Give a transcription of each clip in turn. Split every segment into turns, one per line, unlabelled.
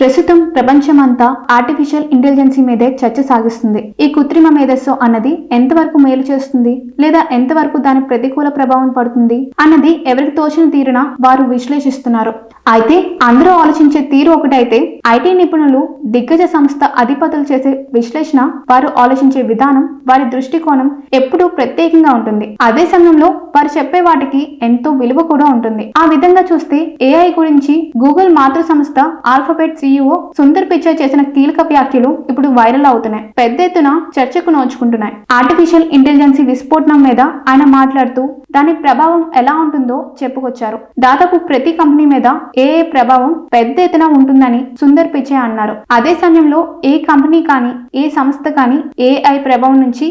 ప్రస్తుతం ప్రపంచమంతా artificial intelligence మీదే చర్చ సాగిస్తుంది. ఈ కృత్రిమ మేధస్సు అన్నది ఎంతవరకు మేలు చేస్తుంది లేదా ఎంతవరకు దాని ప్రతికూల ప్రభావం పడుతుంది అన్నది ఎవరికి తోచిన తీరున వారు విశ్లేషిస్తున్నారు. అయితే అందరూ ఆలోచించే తీరు ఒకటైతే ఐటీ నిపుణులు, దిగ్గజ సంస్థ అధిపతులు చేసే విశ్లేషణ, వారు ఆలోచించే విధానం, వారి దృష్టికోణం ఎప్పుడూ ప్రత్యేకంగా ఉంటుంది. అదే సమయంలో వారు చెప్పే వాటికి ఎంతో విలువ కూడా ఉంటుంది. ఆ విధంగా చూస్తే ఏఐ గురించి గూగుల్ మాతృ సంస్థ ఆల్ఫాబెట్ CEO సుందర్ పిచాయ్ చేసిన కీలక వ్యాఖ్యలు ఇప్పుడు వైరల్ అవుతున్నాయి, పెద్ద ఎత్తున చర్చకు నోచుకుంటున్నాయి. ఆర్టిఫిషియల్ ఇంటెలిజెన్సీ విస్ఫోటనం మీద ఆయన మాట్లాడుతూ దాని ప్రభావం ఎలా ఉంటుందో చెప్పుకొచ్చారు. దాదాపు ప్రతి కంపెనీ మీద ఏఐ ప్రభావం పెద్ద ఎత్తున ఉంటుందని సుందర్ పిచాయ్ అన్నారు. అదే సమయంలో ఏ కంపెనీ కానీ ఏ సంస్థ కానీ ఏఐ ప్రభావం నుంచి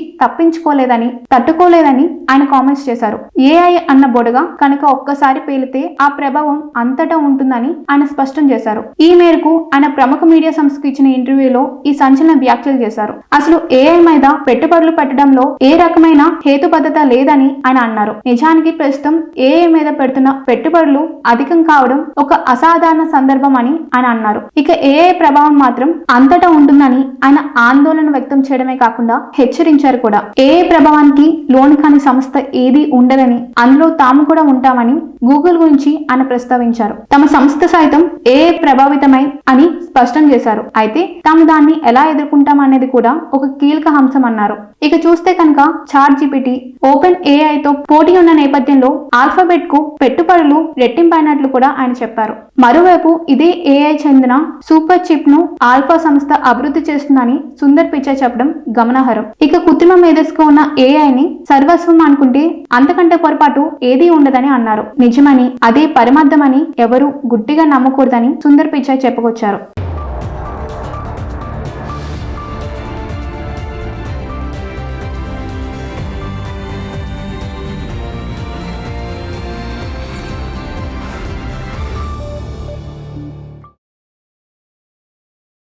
తట్టుకోలేదని ఆయన కామెంట్స్ చేశారు. ఏఐ అన్న బొడగ కనుక ఒక్కసారి పేలితే ఆ ప్రభావం అంతటా ఉంటుందని ఆయన స్పష్టం చేశారు. ఈ మేరకు ఆయన ప్రముఖ మీడియా సంస్థకు ఇచ్చిన ఇంటర్వ్యూలో ఈ సంచలన వ్యాఖ్యలు చేశారు. అసలు ఏఐ మీద పెట్టుబడులు పెట్టడంలో ఏ రకమైన హేతుబద్ధత లేదని ఆయన అన్నారు. నిజానికి ప్రస్తుతం ఏఐ మీద పెడుతున్న పెట్టుబడులు అధికం కావడం ఒక అసాధారణ సందర్భం అని ఆయన అన్నారు. ఇక ఏఐ ప్రభావం మాత్రం అంతటా ఉంటుందని ఆయన ఆందోళన వ్యక్తం చేయడమే కాకుండా హెచ్చరించారు కూడా. ఏఐ ప్రభావానికి లోను కాని సంస్థ ఏది ఉండదని, అందులో తాము కూడా ఉంటామని గూగుల్ గురించి ఆయన ప్రస్తావించారు. తమ సంస్థ సైతం ఏఐ ప్రభావితమై అని స్పష్టం చేశారు. అయితే తాము దాన్ని ఎలా ఎదుర్కొంటామనేది కూడా ఒక కీలక అంశం అన్నారు. ఇక చూస్తే కనుక ChatGPT, ఓపెన్ AI తో పోటీ ఉన్న నేపథ్యంలో ఆల్ఫాబెట్ కు పెట్టుబడులు రెట్టింపైనట్లు కూడా ఆయన చెప్పారు. మరోవైపు ఇదే ఏఐ చెందిన సూపర్ చిప్ ను ఆల్ఫా సంస్థ అభివృద్ధి చేస్తుందని సుందర్ పిచాయ్ చెప్పడం గమనార్హం. ఇక కృత్రిమ మేధస్సుకు ఉన్న ఏఐని సర్వస్వం అనుకుంటే అంతకంటే పొరపాటు ఏదీ ఉండదని అన్నారు. నిజమని, అదే పరమార్థమని ఎవరు గుడ్డిగా నమ్మకూడదని సుందర్ పిచాయ్ చెప్పుకొచ్చారు.